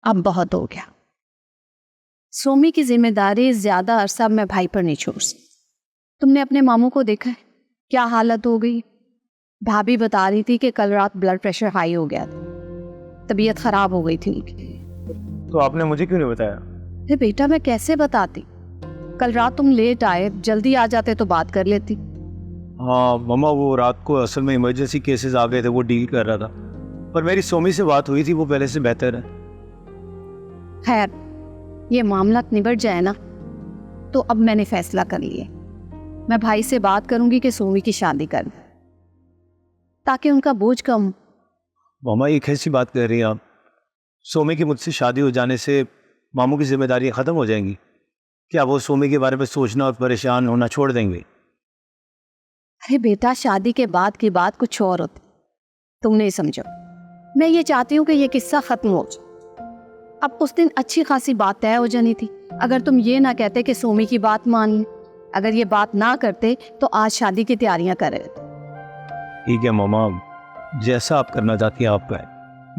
अब बहुत हो गया। सोमी की जिम्मेदारी ज्यादा अरसा मैं भाई पर नहीं छोड़ सकती। तुमने अपने मामू को देखा है क्या हालत हो गई। भाभी बता रही थी कि कल रात ब्लड प्रेशर हाई हो गया था, तबीयत खराब हो गई थी उनकी। तो आपने मुझे क्यों नहीं बताया? अरे बेटा मैं कैसे बताती, कल रात तुम लेट आए, जल्दी आ जाते तो बात कर लेती। हाँ मम्मा, वो रात को असल में इमरजेंसी केसेस आ गए थे, वो डील कर रहा था। पर मेरी सोमी से बात हुई थी, वो पहले से बेहतर है। खैर ये मामला निबट जाए ना, तो अब मैंने फैसला कर लिया, मैं भाई से बात करूंगी कि सोमी की शादी कर दें, ताकि उनका बोझ कम। मम्मा ये कैसी बात कर रही हैं आप? सोमी की मुझसे शादी हो जाने से मामू की जिम्मेदारियां खत्म हो जाएंगी? क्या वो सोमी के बारे में सोचना और परेशान होना छोड़ देंगे? अरे बेटा शादी के बाद की बात कुछ और होती, तुम नहीं समझो। मैं ये चाहती हूँ कि ये किस्सा खत्म हो जाए। अब उस दिन अच्छी खासी बात तय हो जानी थी। अगर तुम ये ना कहते कि सोमी की बात मान ले, अगर ये बात ना करते तो आज शादी की तैयारियां कर रहे थे। ठीक है मम्मा, जैसा आप करना चाहती हैं आपका है,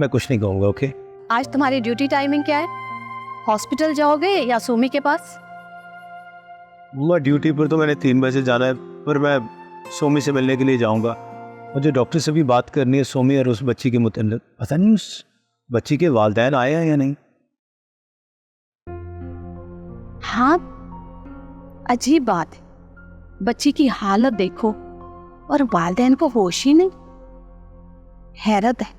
मैं कुछ नहीं कहूँगा। ओके, आज तुम्हारी ड्यूटी टाइमिंग क्या है? हॉस्पिटल जाओगे या सोमी के पास? मम्मा ड्यूटी पर तो मैंने 3 बजे जाना है, पर मैं सोमी से मिलने के लिए जाऊँगा। मुझे डॉक्टर से भी बात करनी है सोमी और उस बच्ची के मुताल्लिक। पता नहीं उस बच्ची के वालिदैन आए हैं या नहीं। हाँ अजीब बात है, बच्ची की हालत देखो और वालिदैन को होश ही नहीं। हैरत है।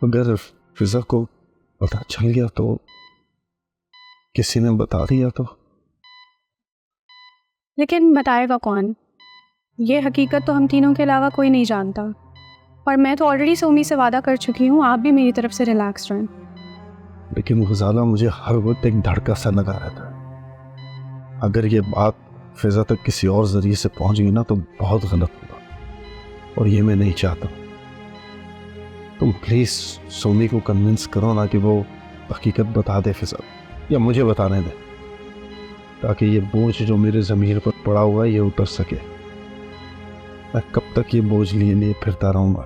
अगर फिजा को पता चल गया तो, किसी ने बता दिया तो? लेकिन बताएगा कौन? ये हकीकत तो हम तीनों के अलावा कोई नहीं जानता। और मैं तो ऑलरेडी सोमी से वादा कर चुकी हूँ, आप भी मेरी तरफ से रिलैक्स रहें। लेकिन गुजाला मुझे हर वक्त एक धड़का सा लगा रहता है। अगर ये बात फिजा तक किसी और जरिए से पहुंच गई ना तो बहुत गलत होगा, और ये मैं नहीं चाहता। तुम प्लीज सोमी को कन्विंस करो ना कि वो हकीकत बता दे फिजा, या मुझे बताने दे, ताकि ये बोझ जो मेरे ज़मीर पर पड़ा हुआ है ये उतर सके। मैं कब तक ये बोझ लिए लिए फिरता रहूँगा,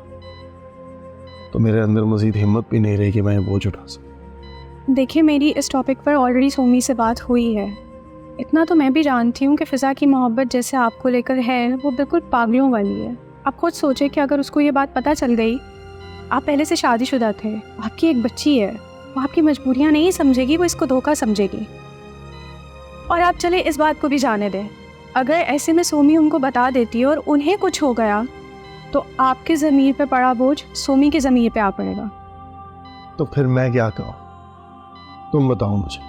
तो मेरे अंदर मजीद हिम्मत भी नहीं रही कि मैं ये बोझ उठा सकूं। देखिए मेरी इस टॉपिक पर ऑलरेडी सोमी से बात हुई है। इतना तो मैं भी जानती हूँ कि फ़िज़ा की मोहब्बत जैसे आपको लेकर है वो बिल्कुल पागलों वाली है। आप खुद सोचें कि अगर उसको ये बात पता चल गई, आप पहले से शादीशुदा थे, आपकी एक बच्ची है, वो आपकी मजबूरियाँ नहीं समझेगी, वो इसको धोखा समझेगी। और आप चले इस बात को भी जाने दें, अगर ऐसे में सोमी उनको बता देती है और उन्हें कुछ हो गया तो आपके ज़मीर पे पड़ा बोझ सोमी के ज़मीर पे आ पड़ेगा। तो फिर मैं क्या करूं? तुम बताओ मुझे,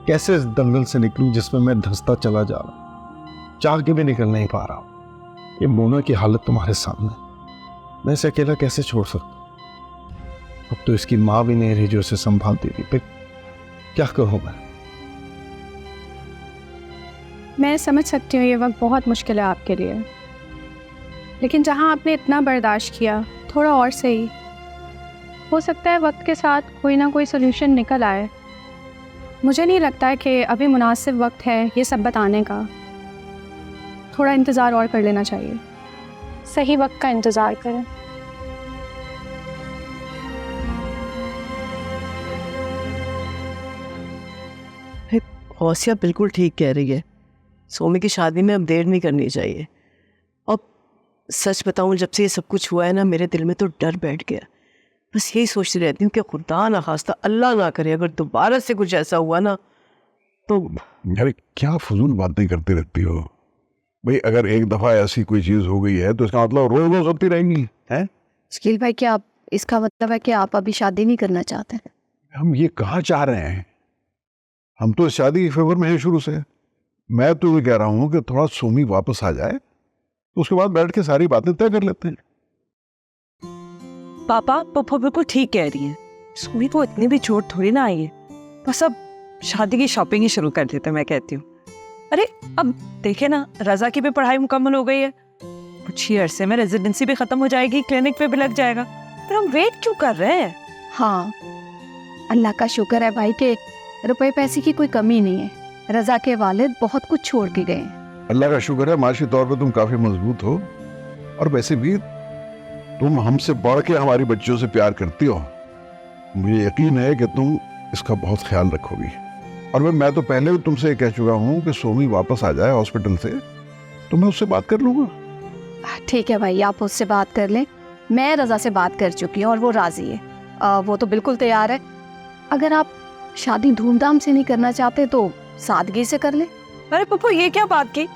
कैसे इस दलदल से निकलूं जिसमें मैं धंसता चला जा रहा हूं, चाह के भी निकल नहीं पा रहा हूं। ये मोना की हालत तुम्हारे सामने, मैं इसे अकेला कैसे छोड़ सकता? अब तो इसकी माँ भी नहीं रही जो इसे संभालती थी, फिर क्या करूं मैं समझ सकती हूँ ये वक्त बहुत मुश्किल है आपके लिए, लेकिन जहाँ आपने इतना बर्दाश्त किया, थोड़ा और सही। हो सकता है वक्त के साथ कोई ना कोई सोल्यूशन निकल आए। मुझे नहीं लगता है कि अभी मुनासिब वक्त है ये सब बताने का। थोड़ा इंतज़ार और कर लेना चाहिए। सही वक्त का इंतज़ार करें। गौसिया बिल्कुल ठीक कह रही है, सोमी की शादी में अब देर नहीं करनी चाहिए। और सच बताऊं, जब से ये सब कुछ हुआ है ना, मेरे दिल में तो डर बैठ गया। बस यही सोचती रहती हूँ कि खुदा ना खास्ता, अल्लाह ना करे, अगर दोबारा से कुछ ऐसा हुआ ना तो। यार क्या फजूल बातें करती रहती हो भाई? अगर एक दफा ऐसी कोई चीज हो गई है तो इसका मतलब रोज रोज होती रहेंगी हैं? शकील भाई क्या आप, इसका मतलब है कि आप अभी शादी नहीं करना चाहते? हम ये कहाँ चाह रहे हैं? हम तो इस शादी के फेवर में हैं शुरू से। मैं तो ये कह रहा हूँ कि थोड़ा सोमी वापस आ जाए तो उसके बाद बैठ के सारी बातें तय कर लेते हैं। पापा पप्पा बिल्कुल ठीक कह रही है, सोमी को इतनी भी चोट थोड़ी ना आई है। बस अब शादी की शॉपिंग ही शुरू कर देते, मैं कहती हूँ। अरे अब देखे ना, रजा की भी पढ़ाई मुकम्मल हो गई है, कुछ ही अरसे में रेजिडेंसी भी खत्म हो जाएगी, क्लिनिक पे भी लग जाएगा। फिर हम वेट क्यों कर रहे हैं? हाँ अल्लाह का शुक्र है भाई के रुपए पैसे की कोई कमी नहीं है। रजा के वालिद बहुत कुछ छोड़ के गए हैं। अल्लाह का शुक्र है माशी तौर पर तुम काफी मजबूत हो, और वैसे भी तुम हमसे बढ़ के हमारी बच्चियों से प्यार करती हो। मुझे यकीन है कि तुम इसका बहुत ख्याल रखोगी। और मैं तो पहले भी तुमसे कह चुका हूँ कि सोमी वापस आ जाए हॉस्पिटल से तो मैं उससे बात कर लूंगा। ठीक है भाई, आप उससे बात कर लें। मैं रजा से बात कर चुकी हूँ और वो राजी है। वो तो बिल्कुल तैयार है। अगर आप शादी धूमधाम से नहीं करना चाहते तो सादगी से कर ले। अरे पप्पू, ये क्या बात की?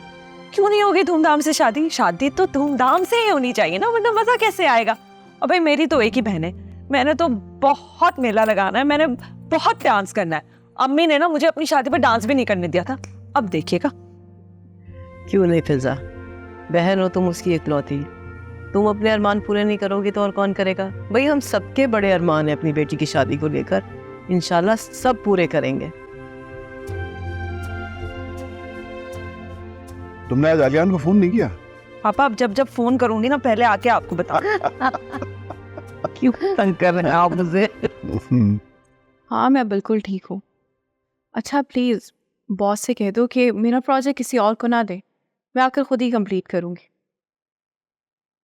क्यों नहीं होगी धूमधाम से शादी? शादी तो धूमधाम से ही होनी चाहिए ना, वरना मजा कैसे आएगा? और भाई मेरी तो एक ही बहन है, मैंने तो बहुत मेला लगाना है, मैंने बहुत डांस करना है। अम्मी ने ना मुझे अपनी शादी पर डांस भी नहीं करने दिया था। अब देखिएगा। क्यों नहीं फिजा, बहन हो तुम उसकी इकलौती। तुम अपने अरमान पूरे नहीं करोगी तो और कौन करेगा? भाई हम सबके बड़े अरमान है अपनी बेटी की शादी को लेकर, इंशाल्लाह सब पूरे करेंगे। तुमने आज आलियान को फोन नहीं किया? पापा अब जब जब फोन करूंगी ना पहले आके आपको बता। क्यों तंग कर रहे हैं आप मुझे? हाँ मैं बिल्कुल ठीक हूँ। अच्छा प्लीज़ बॉस से कह दो कि मेरा प्रोजेक्ट किसी और को ना दे, मैं आकर खुद ही कंप्लीट करूँगी।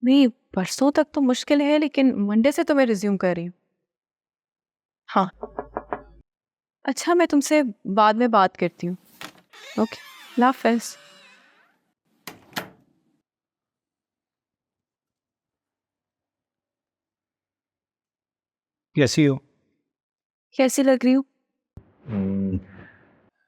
नहीं परसों तक तो मुश्किल है, लेकिन मंडे से तो मैं रिज्यूम कर रही हूँ। हाँ अच्छा, मैं तुमसे बाद में बात करती हूँ। ओके, अल्लाह हाफ़िज़। कैसी हो? कैसी लग रही हूँ?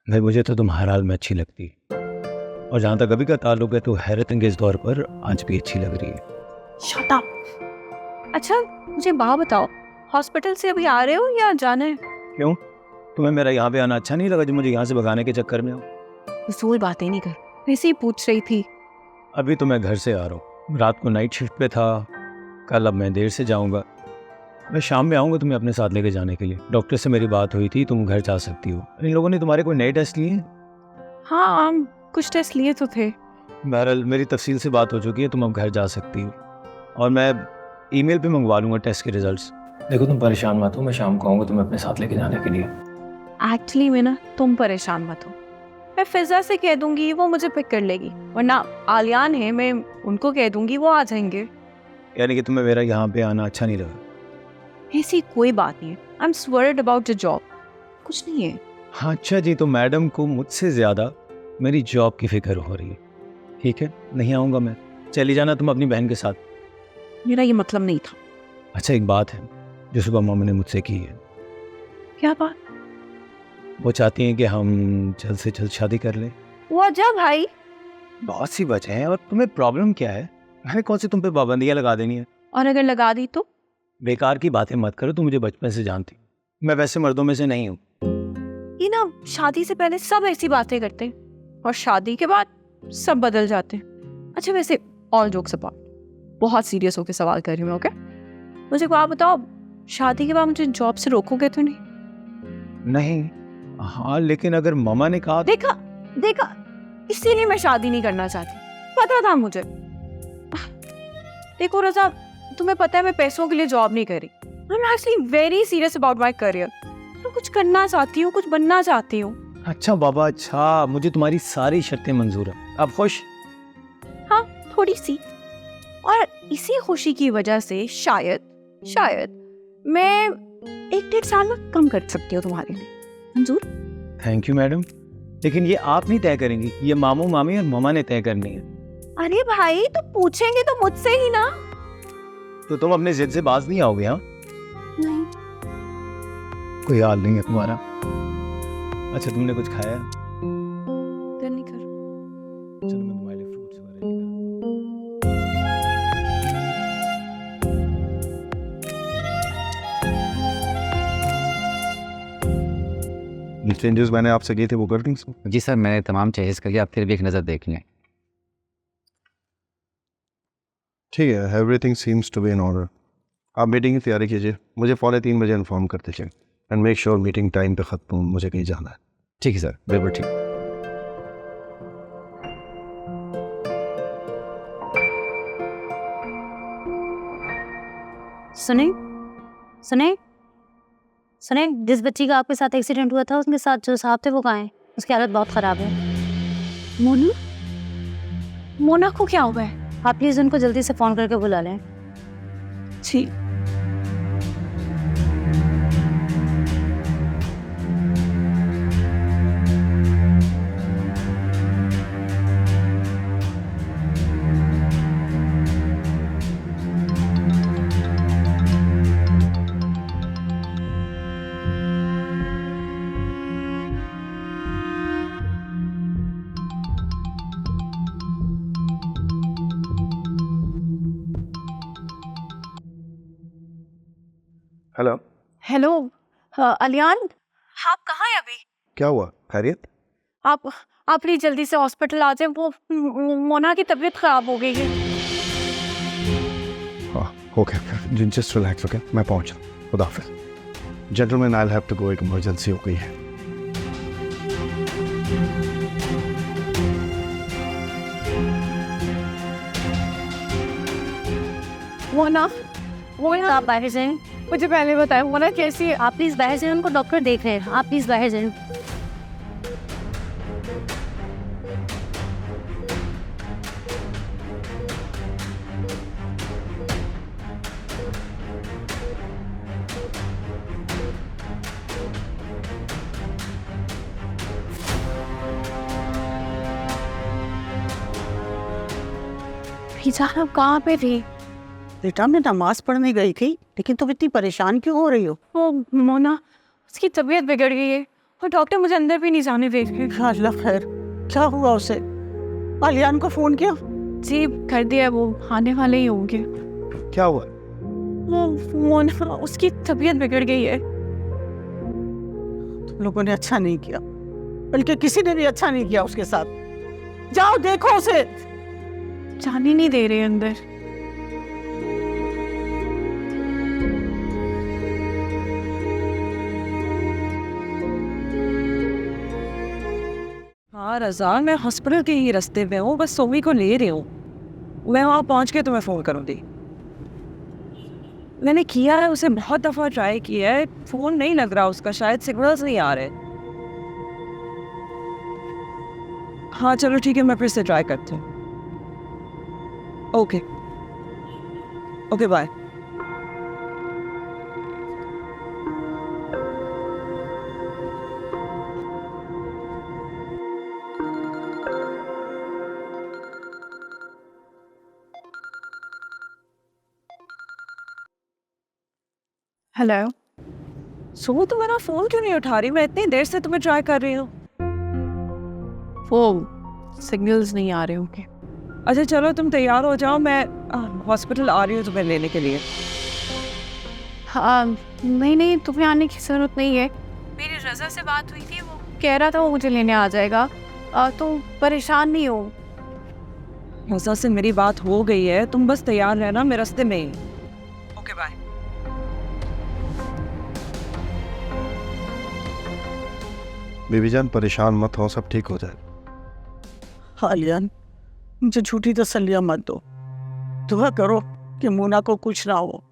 भाई मुझे तो तुम हर हाल में अच्छी लगती, और जहाँ तक अभी का ताल्लुक है तो हैरत अंगेज तौर पर आज भी अच्छी लग रही है। Shut up. अच्छा मुझे बात बताओ, हॉस्पिटल से अभी आ रहे हो या जाना है? क्यों, तुम्हें मेरा यहाँ पे आना अच्छा नहीं लगा जो मुझे यहाँ से भगाने के चक्कर में हो? फजूल बातें नहीं कर, वैसे ही पूछ रही थी। अभी तो मैं घर से आ रहा हूँ, रात को नाइट शिफ्ट पे था कल, अब मैं देर से जाऊँगा। मैं शाम में आऊँगा तुम्हें अपने साथ लेके जाने के लिए। डॉक्टर से मेरी बात हुई थी, तुम घर जा सकती हो। इन लोगों ने तुम्हारे कोई नए टेस्ट लिए? हाँ कुछ टेस्ट लिए तो थे। बहरहाल मेरी तफसील से बात हो चुकी है, तुम अब घर जा सकती हो, और मैं ईमेल पे मंगवा लूँगा टेस्ट के रिजल्ट्स। देखो तुम परेशान मत हो, मैं शाम को आऊँगा तुम्हें अपने साथ लेके जाने के लिए। एक्चुअली में ना तुम परेशान मत हो, मैं फिजा से कह दूंगी वो मुझे पिक कर लेगी, वरना आलियान है मैं उनको कह दूंगी वो आ जाएंगे। यानी कि तुम्हें मेरा यहाँ पे आना अच्छा नहीं लगा? ऐसी कोई बात नहीं है, I am sword about the job, कुछ नहीं है। हाँ अच्छा जी, तो मैडम को मुझसे ज़्यादा मेरी जॉब की फिक्र हो रही है। ठीक है, नहीं आऊँगा मैं, चली जाना तुम अपनी बहन के साथ। मेरा ये मतलब नहीं था। अच्छा एक बात है जो सुबह मामा ने मुझसे की है। क्या बात? वो चाहती हैं कि हम जल्द से जल्द शादी कर लें। वो अजब भाई। बहुत सी वजह है, और तुम्हें प्रॉब्लम क्या है? मैंने कौन सी तुम पे पाबंदियाँ लगा देनी है? और अगर लगा दी तो? बेकार की बातें मत करो, तुम मुझे बचपन से जानती, मैं वैसे मर्दों में से नहीं हूँ। ये ना शादी से पहले सब ऐसी बातें करते हैं, और शादी के बाद सब बदल जाते हैं। अच्छा वैसे ऑल जोक्स अपार्ट, बहुत सीरियस होकर सवाल कर रही हूँ मैं, ओके? मुझे आप बताओ, शादी के बाद मुझे जॉब से रोकोगे तो नहीं? नहीं, हाँ लेकिन अगर मामा ने कहा। देखा देखा, इसीलिए मैं शादी नहीं करना चाहती, पता था मुझे। देखो रजा, तुम्हें पता है मैं पैसों के लिए जॉब नहीं कर रही, I am actually very serious about my career. मैं कुछ करना चाहती हूँ, कुछ बनना चाहती हूँ। अच्छा बाबा, अच्छा मुझे तुम्हारी सारी शर्तें मंजूर है, अब खुश? हाँ थोड़ी सी, और इसी खुशी की वजह से शायद मैं 1-1.5 साल में कम कर सकती हूँ तुम्हारे लिए। मंजूर? थैंक यू मैडम, लेकिन ये आप नहीं तय करेंगी, ये मामू मामी और मामा ने तय करनी है। अरे भाई तो पूछेंगे तो मुझसे ही ना। तो तुम अपने जिद से बाज नहीं आओगे? हाँ नहीं। कोई हाल नहीं है तुम्हारा। अच्छा तुमने कुछ खाया? डर नहीं कर। चलो मैं तुम्हारे लिए फ्रूट्स वगैरह लेकर आता हूँ। चेंजेस मैंने आपसे किए थे वो कर दी? जी सर, मैंने तमाम चेंजेस करके आप फिर भी एक नज़र देख लें। ठीक है, everything seems to be in order. आप मीटिंग की तैयारी कीजिए, मुझे 3:15 बजे इन्फॉर्म करते चलें, and make sure meeting time पे ख़त्म हो, मुझे कहीं जाना है। ठीक है सर, बिल्कुल ठीक। सुने सुने, जिस बच्ची का आपके साथ एक्सीडेंट हुआ था उसके साथ जो साहब थे वो कहाँ हैं? उसकी हालत बहुत ख़राब है। मोना, मोना को क्या हुआ है? आप प्लीज़ उनको जल्दी से फ़ोन करके बुला लें। जी। हेलो, हेलो अलियान, आप कहाँ हैं अभी? क्या हुआ? खैरियत? आप प्लीज जल्दी से हॉस्पिटल आ जाए। वो मोना की तबीयत खराब हो गई है। हाँ, ओके, जस्ट रिलैक्स, ओके, मैं पहुंचा। खुदा हाफिज। Gentleman, I will have to go, एक इमरजेंसी हो गई है। मोना, आप बाहर जाएं। मुझे पहले बताएं मोना कैसी है? आप प्लीज़ बाहर जाएं, उनको डॉक्टर देख रहे हैं। आप प्लीज़ बाहर जाएं। जान, आप कहाँ पे थे? बेटा मैं नमाज पढ़ने गई थी, लेकिन तुम इतनी परेशान क्यों हो रही हो? वो मोना, उसकी तबीयत बिगड़ गई है और डॉक्टर मुझे अंदर भी नहीं जाने दे रहे। या अल्लाह खैर, क्या हुआ उसे? आलियान को फोन किया? जी कर दिया, वो आने वाले ही होंगे। क्या हुआ? वो मोना, उसकी तबीयत बिगड़ गई है। तुम लोगों ने अच्छा नहीं किया, बल्कि किसी ने भी अच्छा नहीं किया उसके साथ। जाओ देखो उसे। जाने नहीं दे रहे अंदर। हाँ रज़ा, मैं हॉस्पिटल के ही रास्ते में हूँ, बस सोमी को ले रही हूँ। मैं वहाँ पहुँच के तुम्हें फ़ोन करूँगी। मैंने किया है, उसे बहुत दफ़ा ट्राई किया है, फ़ोन नहीं लग रहा उसका, शायद सिग्नल्स नहीं आ रहे। हाँ चलो ठीक है, मैं फिर से ट्राई करती हूँ। Okay okay, bye. हेलो, सुबह तुम मेरा फ़ोन क्यों नहीं उठा रही? मैं इतनी देर से तुम्हें ट्राई कर रही हूँ। वो सिग्नल्स नहीं आ रहे होंगे। अच्छा चलो तुम तैयार हो जाओ, मैं हॉस्पिटल आ रही हूँ तुम्हें लेने के लिए। हाँ नहीं, तुम्हें आने की ज़रूरत नहीं है। मेरी रज़ा से बात हुई थी, वो कह रहा था वो मुझे लेने आ जाएगा। तुम परेशान नहीं हो। रज़ा से मेरी बात हो गई है, तुम बस तैयार रहना, मैं रास्ते में ही। Okay bye. बीबी जान, परेशान मत हो, सब ठीक हो जाए। आलियान, मुझे झूठी तसल्लियां मत दो। दुआ करो कि मोना को कुछ ना हो।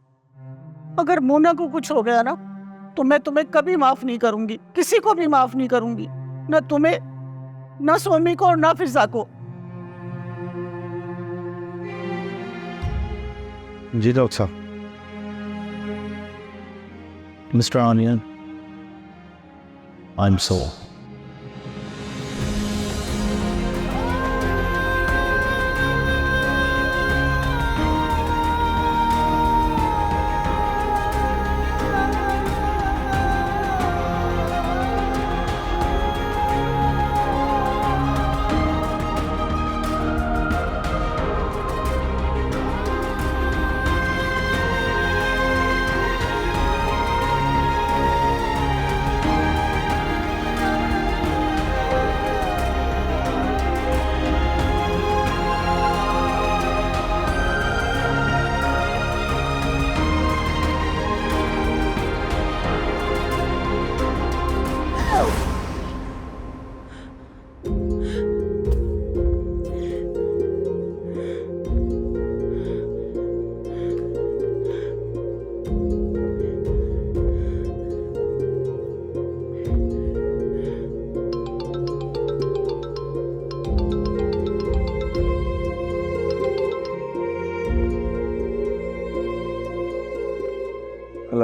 अगर मोना को कुछ हो गया ना, तो मैं तुम्हें कभी माफ नहीं करूंगी, किसी को भी माफ नहीं करूंगी, ना तुम्हें, ना सोमी को और ना फिजा को। जी डॉक्टर साहब। Mr. Onion, I'm so.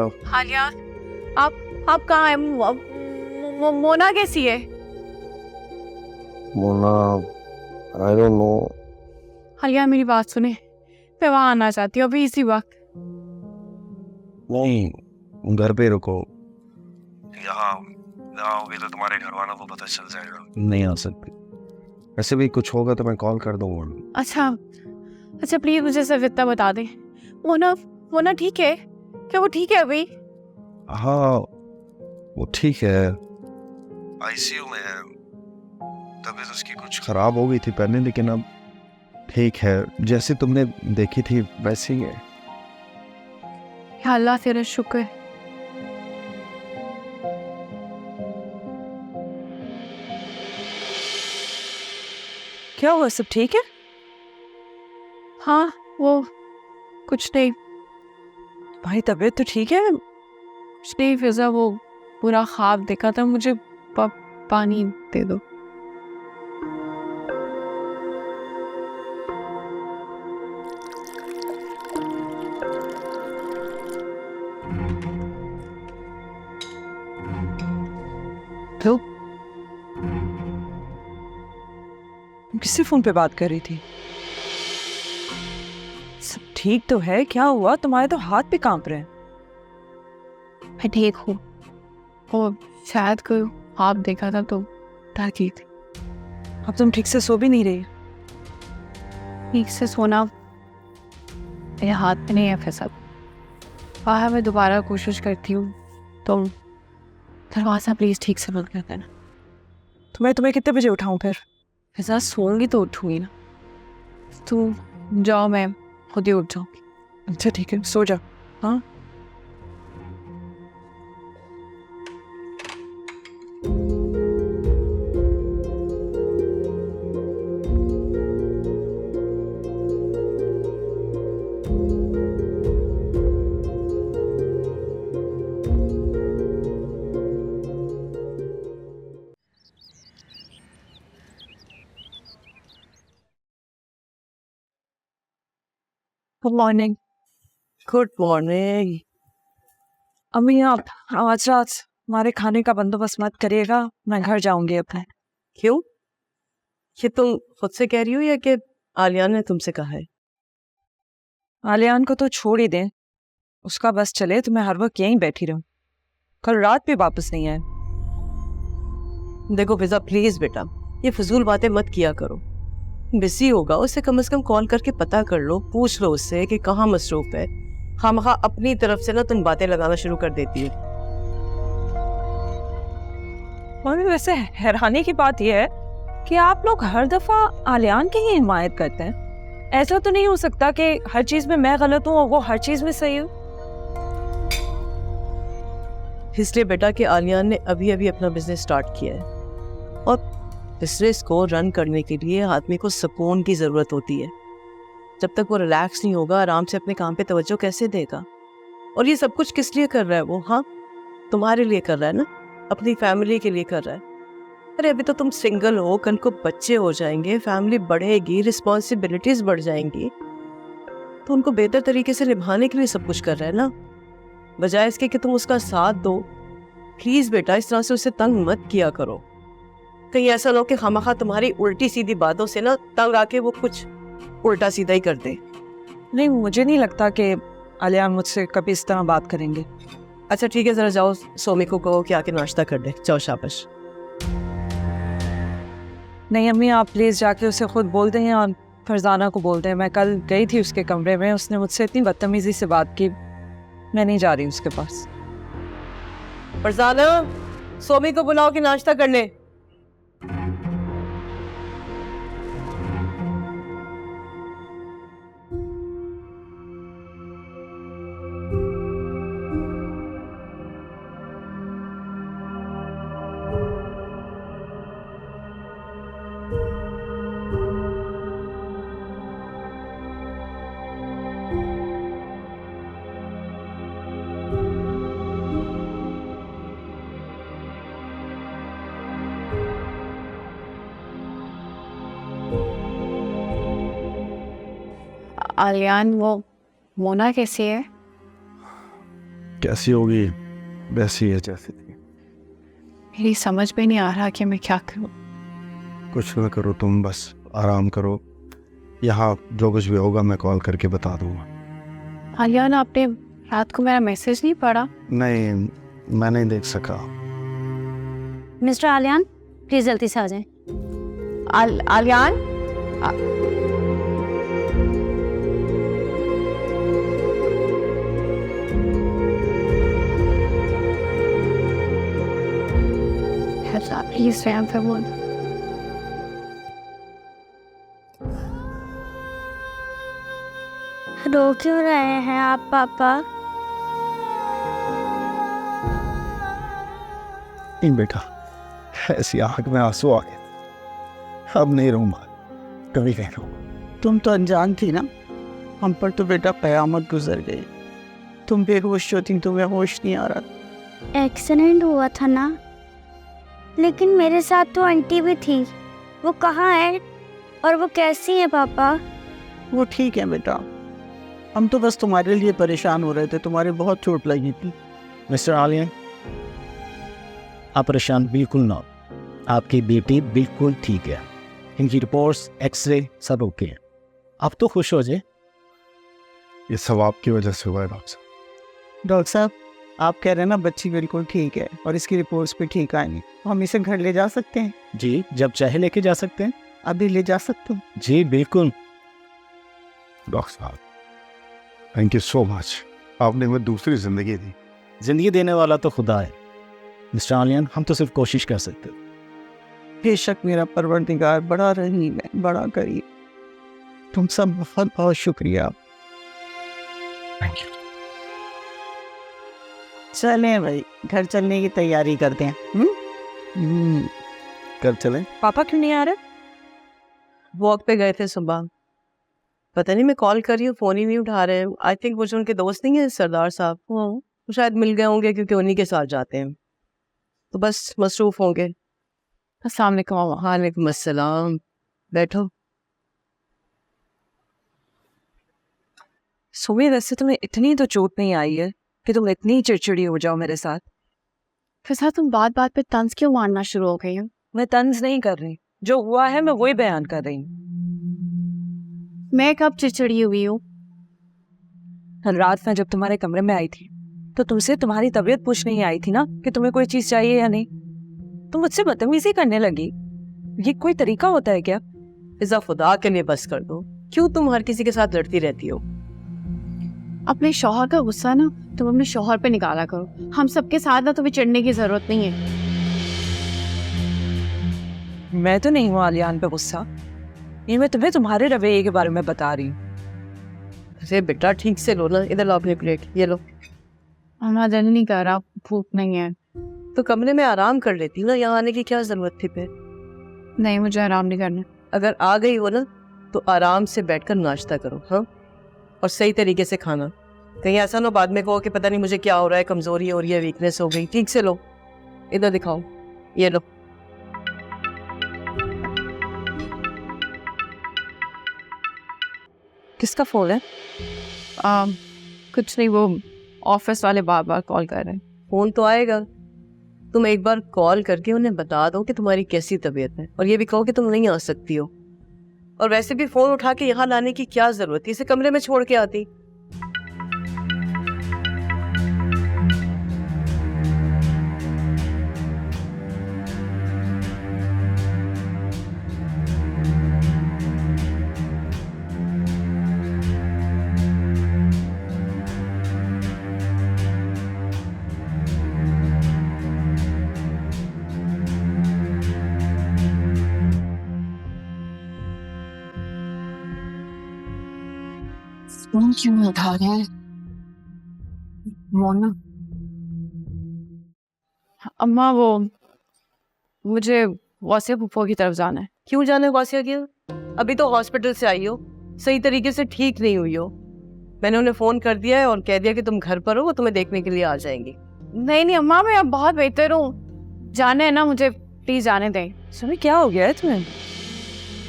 Hello. हालिया, आप कहाँ हैं? मोना कैसी है? Mona, I don't know. हालिया मेरी बात सुने, मैं वहाँ आना चाहती हूँ अभी इसी वक्त। नहीं, घर पे रुको। यहाँ आओगे तो तुम्हारे घर वालों को पता चल जाएगा। नहीं आ सकती। वैसे भी कुछ होगा तो मैं कॉल कर दूंगा। अच्छा प्लीज मुझे सिर्फ इतना बता दें, मोना ठीक है क्या? वो ठीक है अभी? हाँ, वो ठीक है, आईसीयू में है। तबीयत उसकी कुछ खराब हो गई थी पहले, लेकिन अब ठीक है। जैसे तुमने देखी थी वैसे ही है। या अल्लाह तेरा शुक्र। क्या हुआ, सब ठीक है? हाँ, वो कुछ नहीं। भाई तबीयत तो ठीक है? कुछ नहीं फिजा, वो पूरा ख्वाब देखा था। मुझे पानी दे दो। तो किससे फोन पे बात कर रही थी? सब ठीक तो है? क्या हुआ? तुम्हारे तो हाथ पे कांप रहे हैं। मैं ठीक हूँ। और शायद कोई ख्वाब देखा था तो डर गई थी। अब तुम ठीक से सो भी नहीं रही? ठीक से सोना मेरे हाथ में नहीं है फिजा। बाहर मैं दोबारा कोशिश करती हूँ। तुम दरवाज़ा प्लीज़ ठीक से बंद कर देना। तो मैं तुम्हें कितने बजे उठाऊं फिर? फिजा सोऊंगी तो उठूंगी ना। तुम जाओ, मैं खुद ही उठ जाऊंगी। अच्छा ठीक है, सो जा। हाँ गुड मॉर्निंग। Good morning. अम्मी आप आज रात हमारे खाने का बंदोबस्त मत करिएगा, मैं घर जाऊंगी अपने। क्यों? ये तुम खुद से कह रही हो या कि आलियान ने तुमसे कहा है? आलियान को तो छोड़ ही दें, उसका बस चले तो मैं हर वक्त यहीं बैठी रहूं। कल रात भी वापस नहीं आए। देखो फिजा प्लीज बेटा, ये फजूल बातें मत किया करो। बिजी होगा, उसे कम से कम कॉल करके पता कर लो, पूछ लो उससे कि कहाँ मसरूफ है। खामखा अपनी तरफ से ना तुम बातें लगाना शुरू कर देती हो। मम्मी वैसे हैरानी की बात यह है कि आप लोग हर दफा आलियान की ही हिमायत करते हैं। ऐसा तो नहीं हो सकता कि हर चीज में मैं गलत हूँ और वो हर चीज में सही हूँ। इसलिए बेटा कि आलियान ने अभी अभी अपना बिजनेस स्टार्ट किया है और बिजनेस को रन करने के लिए आदमी को सुकून की जरूरत होती है। जब तक वो रिलैक्स नहीं होगा, आराम से अपने काम पे तवज्जो कैसे देगा? और ये सब कुछ किस लिए कर रहा है वो? हाँ, तुम्हारे लिए कर रहा है ना, अपनी फैमिली के लिए कर रहा है। अरे अभी तो तुम सिंगल हो, कल को बच्चे हो जाएंगे, फैमिली बढ़ेगी, रिस्पॉन्सिबिलिटीज बढ़ जाएंगी, तो उनको बेहतर तरीके से निभाने के लिए सब कुछ कर रहा है ना, बजाय इसके कि तुम उसका साथ दो। प्लीज बेटा इस तरह से उसे तंग मत किया करो। कहीं ऐसा ना हो कि खामखा तुम्हारी उल्टी सीधी बातों से ना तंग आके वो कुछ उल्टा सीधा ही कर दे। नहीं, मुझे नहीं लगता कि आलियान मुझसे कभी इस तरह बात करेंगे। अच्छा ठीक है, जरा जाओ सोमी को कहो कि आके नाश्ता कर दे। जाओ, शाबाश। नहीं अम्मी, आप प्लीज जाके उसे खुद बोल दें और फरजाना को बोल दें। मैं कल गई थी उसके कमरे में, उसने मुझसे इतनी बदतमीजी से बात की, मैं नहीं जा रही उसके पास। फरजाना, सोमी को बुलाओ कि नाश्ता कर ले। आलियान, वो मोना कैसी है? कैसी होगी वैसी है जैसी थी। मेरी समझ में नहीं आ रहा कि मैं क्या करूं। कुछ ना करो तुम, बस आराम करो। यहाँ जो कुछ भी होगा मैं कॉल करके बता दूंगा। आलियान, आपने रात को मेरा मैसेज नहीं पढ़ा? नहीं, मैं नहीं देख सका। मिस्टर आलियान, प्लीज जल्दी से आ जाएं। आलियान, प्लीज रैम पे बोल। रो क्यों रहे हैं आप पापा? नहीं बेटा, ऐसी आंख में आंसू आ गए, अब नहीं रहूंगा, कभी नहीं रहूंगा। तुम तो अनजान थी ना, हम पर तो बेटा कयामत गुजर गई। तुम बेहोश हो थी, तुम्हें होश नहीं आ रहा। एक्सीडेंट हुआ था ना, लेकिन मेरे साथ तो आंटी भी थी। वो कहाँ है और वो कैसी है पापा? वो ठीक है बेटा, हम तो बस तुम्हारे लिए परेशान हो रहे थे, तुम्हारे बहुत चोट लगी थी। मिस्टर आलियन, आप परेशान बिल्कुल ना हो। आपकी बेटी बिल्कुल ठीक है, इनकी रिपोर्ट्स, एक्सरे सब ओके है। आप तो खुश हो जाए। ये सब आपकी वजह से हुआ है डॉक्टर साहब। डॉक्टर साहब, आप कह रहे हैं ना बच्ची बिल्कुल ठीक है और इसकी रिपोर्ट्स भी ठीक आएंगी, हम इसे घर ले जा सकते हैं? जी, जब चाहे लेके जा सकते हैं। अभी ले जा सकते हैं? जी बिल्कुल। डॉक्टर साहब, थैंक यू सो मच, आपने हमें दूसरी जिंदगी दी। जिंदगी देने वाला तो खुदा है मिस्टर आलियन, हम तो सिर्फ कोशिश कर सकते हैं। बेशक मेरा परवरदिगार बड़ा रहीम है, बड़ा करीम। तुम सब बहुत बहुत शुक्रिया। Thank you. चलें भाई, घर चलने की तैयारी करते हैं। कब चलें? पापा क्यों नहीं आ रहे? वॉक पे गए थे सुबह, पता नहीं मैं कॉल कर रही हूँ, फोन ही नहीं उठा रहे हैं। आई थिंक वो जो उनके दोस्त नहीं है सरदार साहब, वो शायद मिल गए होंगे क्योंकि उन्हीं के साथ जाते हैं, तो बस मसरूफ होंगे। अस्सलाम वालेकुम। वालेकुम अस्सलाम, बैठो। सुमी, वैसे तुम्हें इतनी तो चोट नहीं आई है कि तुम इतनी चिड़चिड़ी हो जाओ मेरे साथ। फिजा, तुम बात बात पे तंज क्यों मारना शुरू हो गई हो? मैं तंज नहीं कर रही, जो हुआ है मैं वही बयान कर रही हूँ। मैं कब चिड़चिड़ी हुई हूँ? कल रात में जब तुम्हारे कमरे में आई थी तो तुमसे तुम्हारी तबीयत पूछने ही आई थी ना कि तुम्हें कोई चीज चाहिए या नहीं। तुम मुझसे बदतमीजी करने लगी, ये कोई तरीका होता है क्या? इज़ा खुदा के लिए बस कर दो, क्यों तुम हर किसी के साथ लड़ती रहती हो? अपने शौहर का गुस्सा ना तुम अपने शौहर पे निकाला करो, हम सबके साथ ना तुम्हें चिढ़ने की जरूरत नहीं है। मैं तो नहीं हूँ आलियान पे गुस्सा, ये मैं तुम्हें तुम्हारे रवैये के बारे में बता रही हूँ। अरे बेटा ठीक से लो ना, इधर लो अपनी प्लेट, ये लो। हमारा दिल नहीं कर रहा, भूख नहीं है। तो कमरे में आराम कर लेती ना, यहाँ आने की क्या जरूरत थी फिर? नहीं, मुझे आराम नहीं करना। अगर आ गई हो ना तो आराम से बैठकर नाश्ता करो, हाँ, और सही तरीके से खाना। कहीं ऐसा ना बाद में कहो कि पता नहीं मुझे क्या हो रहा है, कमजोरी हो रही है, वीकनेस हो गई। ठीक से लो, इधर दिखाओ, ये लो। किसका फोन है? कुछ नहीं, वो ऑफिस वाले बार बार कॉल कर रहे हैं। फोन तो आएगा, तुम एक बार कॉल करके उन्हें बता दो कि तुम्हारी कैसी तबीयत है, और ये भी कहो कि तुम नहीं आ सकती हो। और वैसे भी फोन उठा के यहाँ लाने की क्या जरूरत थी, इसे कमरे में छोड़ के आती। फोन क्यों नहीं उठा रहे हैं? मोना, अम्मा, वो मुझे वासिया फूफो की तरफ जाना है। क्यों जाना है वासिया की? अभी तो हॉस्पिटल से आई हो, सही तरीके से ठीक नहीं हुई हो। मैंने उन्हें फोन कर दिया है और कह दिया कि तुम घर पर हो, वो तुम्हें देखने के लिए आ जाएंगी। नहीं नहीं अम्मा, मैं अब बहुत बेहतर हूँ, जाना है ना मुझे, प्लीज जाने दें। सुमी, क्या हो गया है तुम्हें?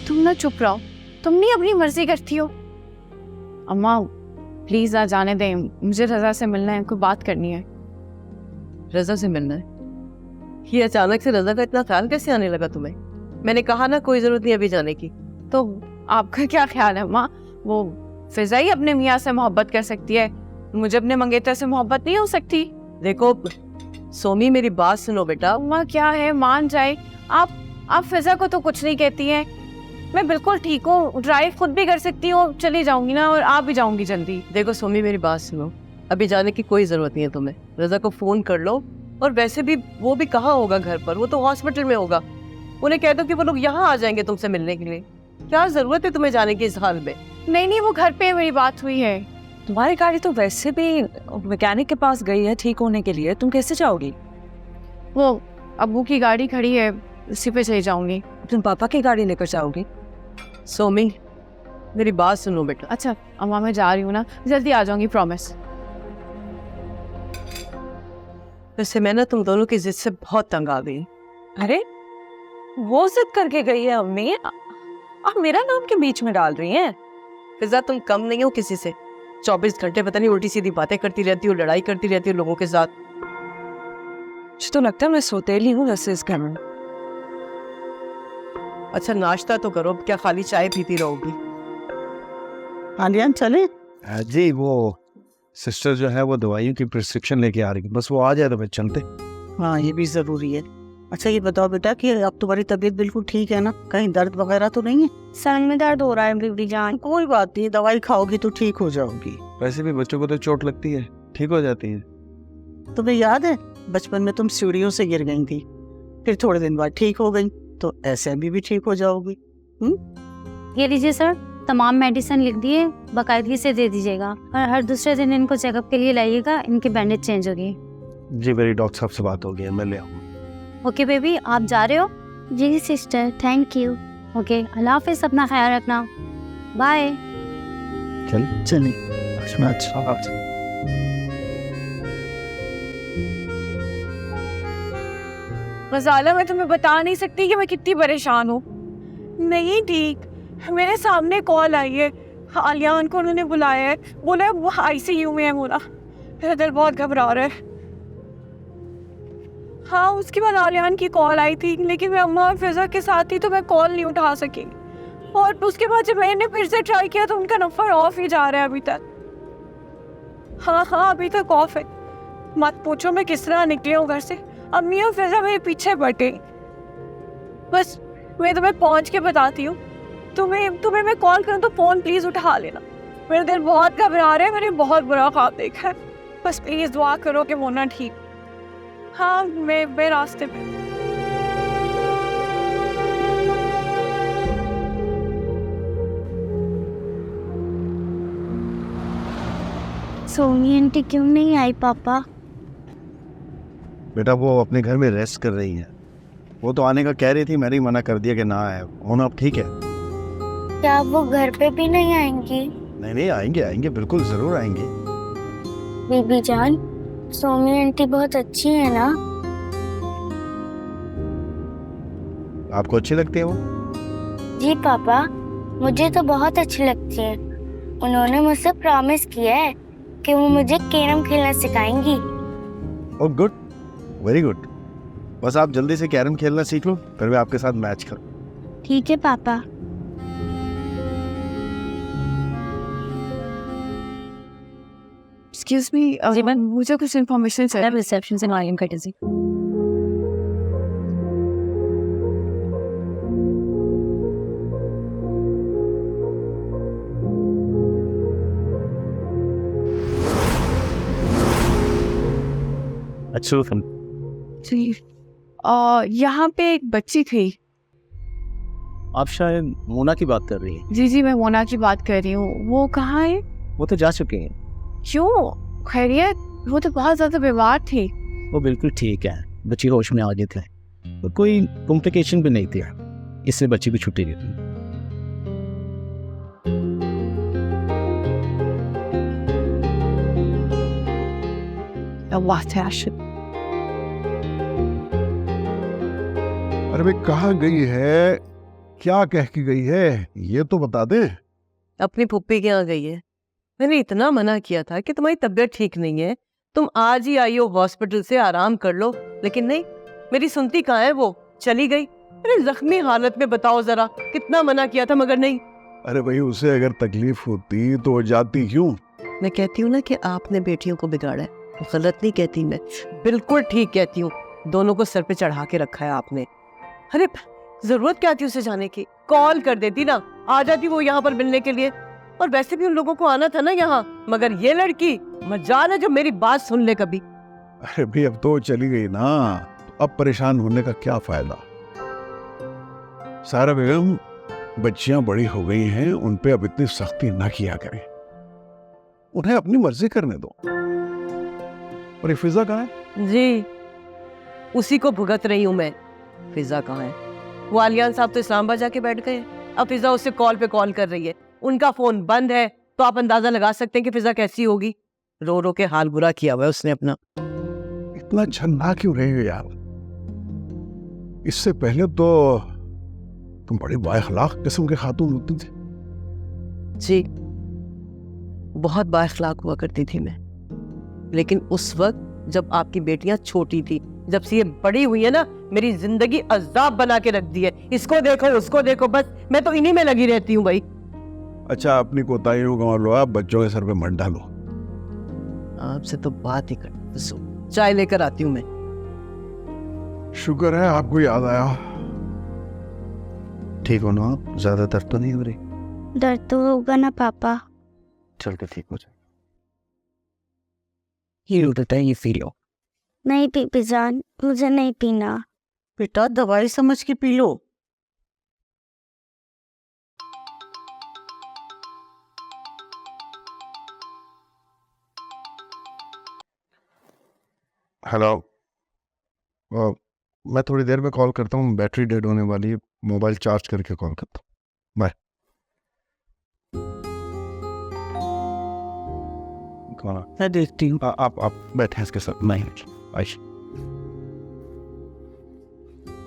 तुम ना चुप रहो, तुम नहीं अपनी मर्जी करती हो। अम्मा, प्लीज़ आज जाने दें, मुझे रज़ा से मिलना है, कोई बात करनी है। रजा से मिलना है? ये अचानक से रजा का इतना ख्याल कैसे आने लगा तुम्हें? मैंने कहा ना कोई जरूरत नहीं अभी जाने की। तो आपका क्या ख्याल है माँ? वो फिजा ही अपने मियाँ से मोहब्बत कर सकती है, मुझे अपने मंगेतर से मोहब्बत नहीं हो सकती? देखो सोमी, मेरी बात सुनो बेटा। माँ क्या है, मान जाए आप फिजा को तो कुछ नहीं कहती हैं। मैं बिल्कुल ठीक हूँ, ड्राइव खुद भी कर सकती हूँ, चली जाऊंगी ना, और आ भी जाऊंगी जल्दी। देखो सोमी, मेरी बात सुनो, अभी जाने की कोई जरूरत नहीं है तुम्हें। रजा को फोन कर लो, और वैसे भी वो भी कहाँ होगा घर पर, वो तो हॉस्पिटल में होगा। उन्हें कह दो कि वो लोग यहाँ आ जाएंगे तुमसे मिलने के लिए। क्या जरूरत है तुम्हें जाने की इस हाल में? नहीं, वो घर पे मेरी बात हुई है। तुम्हारी गाड़ी तो वैसे भी मैकेनिक के पास गई है ठीक होने के लिए, तुम कैसे जाओगी? वो अब्बू की गाड़ी खड़ी है, उसी पे चली जाऊंगी। तुम पापा की गाड़ी लेकर जाओगी? सोमी, मेरी बात सुनो बेटा। अच्छा अम्मा, मैं जा रही हूँ ना, जल्दी आ जाऊंगी, प्रॉमिस। वैसे मैं ना तुम दोनों की जिद से बहुत तंग आ गई। अरे वो जिद करके गई है अम्मी, आप मेरा नाम के बीच में डाल रही हैं? फिजा, तुम कम नहीं हो किसी से। 24 घंटे पता नहीं उल्टी सीधी बातें करती रहती हो, लड़ाई करती रहती हो लोगों के साथ। मुझे तो लगता है मैं सोतेली हूँ वैसे इस घर में। अच्छा नाश्ता तो करो, क्या खाली चाय पीती रहोगी? आलियान चले? जी वो सिस्टर जो है वो दवाइयों की प्रिस्क्रिप्शन लेके आ रही है, बस वो आ जाए तो फिर चलते। हाँ ये भी ज़रूरी है। अच्छा ये बताओ बेटा कि अब तुम्हारी तबीयत बिल्कुल ठीक है ना? कहीं दर्द वगैरह तो नहीं है? सर में दर्द हो रहा है बीबी जान। कोई बात नहीं, दवाई खाओगी तो ठीक हो जाओगी। वैसे भी बच्चों को तो चोट लगती है, ठीक हो जाती है। तुम्हें याद है बचपन में तुम सीढ़ियों से गिर गई थी, फिर थोड़े दिन बाद ठीक हो गई, तो ऐसे भी ठीक हो जाओगी। ये लीजिए सर, तमाम मेडिसिन लिख दिए, बाकायदगी से दे दीजिएगा, और हर दूसरे दिन इनको चेकअप के लिए लाइएगा, इनके बैंडेज चेंज होगी। जी मेरी डॉक्टर साहब से बात हो गई है, मैं ले आऊँगा। ओके बेबी, आप जा रहे हो? जी सिस्टर, थैंक यू। ओके, अल्लाह हाफिज़, अपना ख्याल रखना, बाय। चलिए अच्छा। गजाला, मैं तुम्हें बता नहीं सकती कि मैं कितनी परेशान हूँ। नहीं ठीक, मेरे सामने कॉल आई है, आलियान को उन्होंने बुलाया है, बोला है वो ICU में है मोना। मेरा दिल बहुत घबरा रहा है। हाँ, उसके बाद आलियान की कॉल आई थी, लेकिन मैं अम्मा और फिजा के साथ थी तो मैं कॉल नहीं उठा सकी। और उसके बाद जब मैंने फिर से ट्राई किया तो उनका नंबर ऑफ ही जा रहा है अभी तक। हाँ अभी तक ऑफ है। मत पूछो मैं किस तरह निकली हूँ घर से। अम्मी और फिजा मेरे पीछे पड़ गई। बस मैं तुम्हें पहुँच के बताती हूँ। तुम्हें मैं कॉल करूँ तो फ़ोन प्लीज़ उठा लेना। मेरा दिल बहुत घबरा रहा है, मैंने बहुत बुरा ख्वाब देखा है। बस प्लीज़ दुआ करो कि मोना ठीक। हाँ मैं रास्ते पे। सोनी आंटी क्यों नहीं आई पापा? बेटा वो अपने घर में रेस्ट कर रही है, वो तो आने का कह रही थी, मैंने ही मना कर दिया कि ना आए। होना अब ठीक है। क्या वो घर पे भी नहीं आएंगी? नहीं आएंगे बिल्कुल जरूर आएंगे। बीबी जान, सोनी आंटी बहुत अच्छी है ना? आपको अच्छी लगती है वो? जी पापा, मुझे तो बहुत अच्छी लगती है। उन्होंने मुझसे प्रॉमिस किया है कि वो मुझे कैरम खेलना सिखाएंगी। Oh good, very good. बस आप जल्दी से कैरम खेलना सीख लो, फिर मैं आपके साथ मैच करूँ। ठीक है पापा। एक्सक्यूज मी, मुझे कुछ इन्फॉर्मेशन चाहिए। रिसेप्शन से आलियन का टिजी। अच्छा जी, यहाँ पे एक बच्ची थी। आप शायद मोना की बात कर रही हैं। जी मैं मोना की बात कर रही हूँ। वो कहाँ है? वो तो जा चुके हैं। क्यों, खैरियत? वो तो बहुत ज़्यादा बीमार थी। वो बिल्कुल ठीक है, बच्ची होश में आ गए थे, तो कोई कॉम्प्लिकेशन भी नहीं थी, इससे बच्ची की छुट्टी दी थी। अरे भाई कहाँ गई है, क्या कह के गई है, ये तो बता दे। अपनी पुप्पी के यहाँ गई है। मैंने इतना मना किया था कि तुम्हारी तबीयत ठीक नहीं है, तुम आज ही आई हो हॉस्पिटल से, आराम कर लो, लेकिन नहीं, मेरी सुनती कहाँ है, वो चली गई। अरे जख्मी हालत में बताओ जरा, कितना मना किया था मगर नहीं। अरे भाई उसे अगर तकलीफ होती तो वो जाती क्यों? मैं कहती हूँ ना कि आपने बेटियों को बिगाड़ा है, गलत नहीं कहती मैं, बिल्कुल ठीक कहती हूँ। दोनों को सर पे चढ़ा के रखा है आपने। अरे जरूरत क्या थी उसे जाने की, कॉल कर देती ना, आ जाती वो यहाँ पर मिलने के लिए। और वैसे भी उन लोगों को आना था ना यहाँ, मगर ये लड़की मजाल है जो मेरी बात सुन ले कभी। अरे भाई अब तो चली गई ना, तो अब परेशान होने का क्या फायदा? सारा बेगम, बच्चियां बड़ी हो गई हैं, उन पे अब इतनी सख्ती ना किया करें, उन्हें अपनी मर्जी करने दो। और ये फिजा कहाँ है? जी उसी को भुगत रही हूँ मैं। फिजा कहाँ है? वो आलियान साहब तो इस्लामाबाद जाके बैठ गए हैं, अब फिजा उससे कॉल पे कॉल कर रही है, उनका फोन बंद है, तो आप अंदाजा लगा सकते हैं कि फिजा कैसी होगी। रो रो के हाल बुरा किया हुआ है उसने अपना। इतना झन्ना क्यों रहे हो यार? इससे पहले तो तुम बड़ी बाइखलाक किस्म के खातून होती थी। जी बहुत बाइखलाक हुआ करती थी मैं, लेकिन उस वक्त जब आपकी बेटियां छोटी थी, जब से ये बड़ी हुई है ना, मेरी जिंदगी अजाब बना के रख दी है। इसको देखो उसको देखो, बस मैं तो इन्हीं में लगी रहती हूँ भाई। अच्छा अपनी कोताहियों का लो, आप बच्चों के सर पे मत डालो। आपसे तो बात ही कर, चाय लेकर आती हूँ मैं। शुक्र है आपको याद आया। ठीक हो ना आप? ज्यादा दर्द तो नहीं हो रही? दर्द तो होगा ना पापा। चल के ठीक हो जाए। ये उठता है, ये पी लो। नहीं पीपी जान, मुझे नहीं पीना। बेटा दवाई समझ के पी लो। हेलो, मैं थोड़ी देर में कॉल करता हूँ, बैटरी डेड होने वाली है, मोबाइल चार्ज करके कॉल करता हूँ। बाय। कौन? मैं देखती हूँ। आप बैठे इसके साथ। नहीं आइश,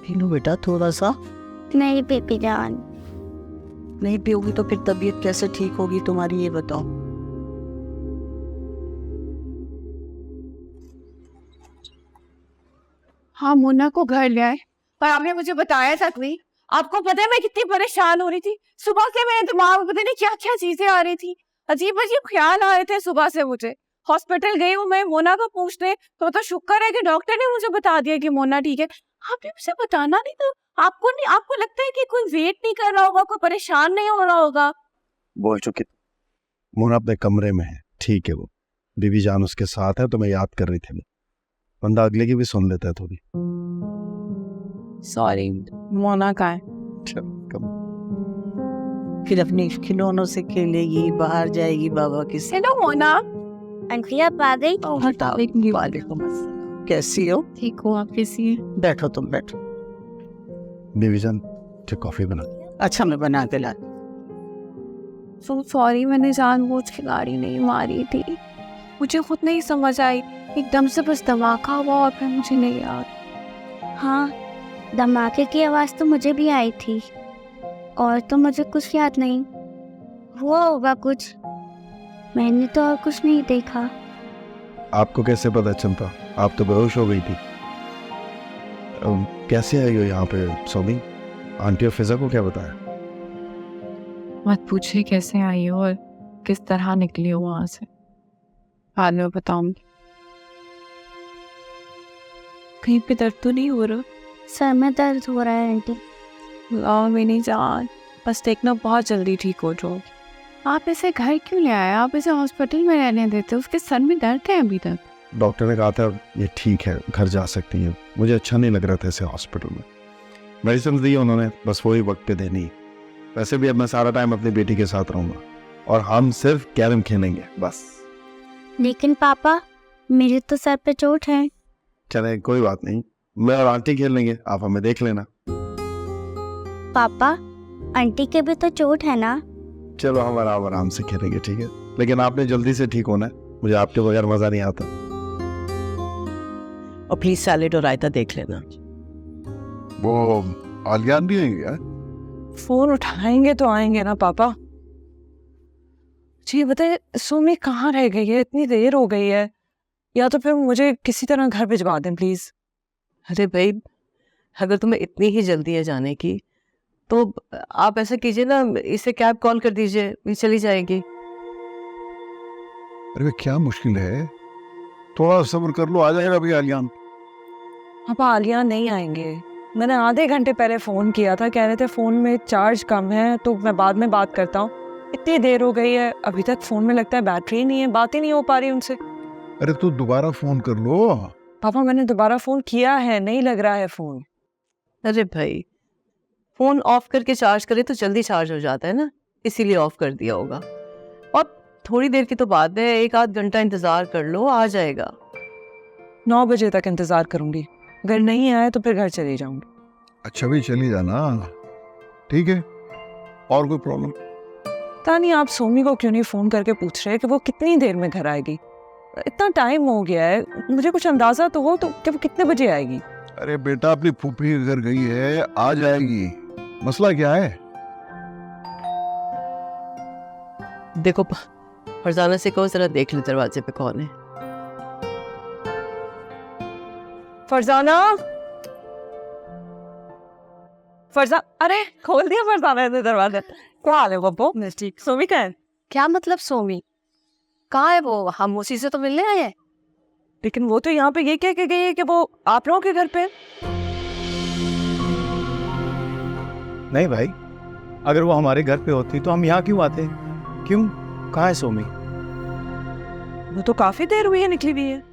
पी लो बेटा थोड़ा सा। नहीं पीपी जान। नहीं पियोगी तो फिर तबीयत कैसे ठीक होगी तुम्हारी, ये बताओ। हाँ मोना को घर ले आए, पर आपने मुझे बताया तक नहीं। आपको पता है मैं कितनी परेशान हो रही थी, सुबह से मेरे दिमाग में पता नहीं क्या क्या चीजें आ रही थी, अजीब अजीब ख्याल आ रहे थे सुबह से मुझे। हॉस्पिटल गई हूँ मैं मोना को पूछने, तो शुक्र है कि डॉक्टर ने मुझे बता दिया कि मोना ठीक है। आपने मुझे बताना नहीं था? आपको लगता है कि कोई वेट नहीं कर रहा होगा, कोई परेशान नहीं हो रहा होगा? बोल चुकी। मोना अपने कमरे में है, ठीक है, वो बीबी जान उसके साथ है, तो मैं याद कर रही थी। बंदा अगले की भी सुन लेता है थोड़ी। सॉरी मोना का है। फिर अपने खिलौनों से खेलेगी, बाहर जाएगी बाबा के साथ। हेलो मोना। आंटी आप आ गई? वालेकुम अस्सलाम। कैसी हो? ठीक हो आप? कैसी है? बैठो तुम बैठो। बीबी जान कॉफी बना। अच्छा मैं बना के ला। सो सॉरी, मैंने जानबूझ के गाड़ी नहीं मारी थी, मुझे खुद नहीं समझ आई, एकदम से बस धमाका हुआ और फिर मुझे नहीं याद। हाँ धमाके की आवाज़ तो मुझे भी आई थी, और तो मुझे कुछ याद नहीं। हुआ होगा कुछ, मैंने तो और कुछ नहीं देखा। आपको कैसे पता चलता? आप तो बेहोश हो गई थी। कैसे आई हो यहाँ पे सोमी? आंटी और फिजा को क्या बताया? मत पूछिए कैसे आई हो और किस तरह निकली हो वहाँ से, बाद में बताऊंगी। कहीं पे दर्द तो नहीं हो रहा? सर में दर्द हो रहा है आंटी। मेरी जान, बस देखना बहुत जल्दी ठीक हो जाओ। आप इसे घर क्यों ले आए? आप इसे हॉस्पिटल में रहने देते, उसके सर में दर्द है अभी तक। डॉक्टर ने कहा था ये ठीक है, घर जा सकती है। मुझे अच्छा नहीं लग रहा था इसे हॉस्पिटल में। मेडिसिन दी उन्होंने, बस वही वक्त पे देनी। वैसे भी अब मैं सारा टाइम अपनी बेटी के साथ रहूँगा और हम सिर्फ कैरम खेलेंगे बस। लेकिन पापा मेरे तो सर पे चोट है। चले कोई बात नहीं, मैं और आंटी खेल लेंगे, आप हमें देख लेना। पापा आंटी के भी तो चोट है ना। चलो हम आराम से खेलेंगे, ठीक है? लेकिन आपने जल्दी से ठीक होना है, मुझे आपके बगैर मजा नहीं आता। और प्लीज सैलेड और रायता देख लेना। वो आलियान भी आएंगे यार? फोन उठाएंगे तो आएंगे ना पापा। जी बताइए, सोमी कहाँ रह गई है? इतनी देर हो गई है। या तो फिर मुझे किसी तरह घर भिजवा दें प्लीज। अरे भाई, अगर तुम्हें इतनी ही जल्दी है जाने की तो आप ऐसा कीजिए ना, इसे कैब कॉल कर दीजिए, ये चली जाएगी। अरे क्या मुश्किल है, थोड़ा सब्र कर लो, आ जाएगा अभी आलियान। अब आलिया नहीं आएंगे। मैंने आधे घंटे पहले फ़ोन किया था, कह रहे थे फ़ोन में चार्ज कम है तो मैं बाद में बात करता हूँ। इतनी देर हो गई है, अभी तक फ़ोन में लगता है बैटरी नहीं है, बात ही नहीं हो पा रही उनसे। अरे तू दोबारा फोन कर लो। पापा मैंने दोबारा फ़ोन किया है, नहीं लग रहा है फ़ोन। अरे भाई, फ़ोन ऑफ करके चार्ज करे तो जल्दी चार्ज हो जाता है ना, इसीलिए ऑफ कर दिया होगा। और थोड़ी देर की तो बात है, 1 आध घंटा इंतज़ार कर लो, आ जाएगा। 9 बजे तक इंतज़ार करूँगी, अगर नहीं आए तो फिर घर चली जाऊँगी। अच्छा भी चली जाना, ठीक है? और कोई प्रॉब्लम? पता नहीं आप सोमी को क्यों नहीं फ़ोन करके पूछ रहे कि वो कितनी देर में घर आएगी। इतना टाइम हो गया है, मुझे कुछ अंदाज़ा तो हो तो कि वो कितने बजे आएगी। अरे बेटा, अपनी फूफी के घर गई है, आ जाएगी। मसला क्या है? देखो, फरजाना से कहो जरा देख ले दरवाजे पे कौन है। फरजाना, अरे खोल दिया फरजाना ने दरवाजा। क्या हाल है बब्बो? ठीक। सोमी कहाँ है? क्या मतलब सोमी? कहाँ है वो? हम उसी से तो मिलने आए हैं। लेकिन वो तो यहाँ पे ये कह के गई है कि वो आप लोगों के घर पे है। नहीं भाई, अगर वो हमारे घर पे होती तो हम यहाँ क्यों आते? क्यों? कहाँ है सोमी? वो तो काफी देर हुई है निकली हुई है।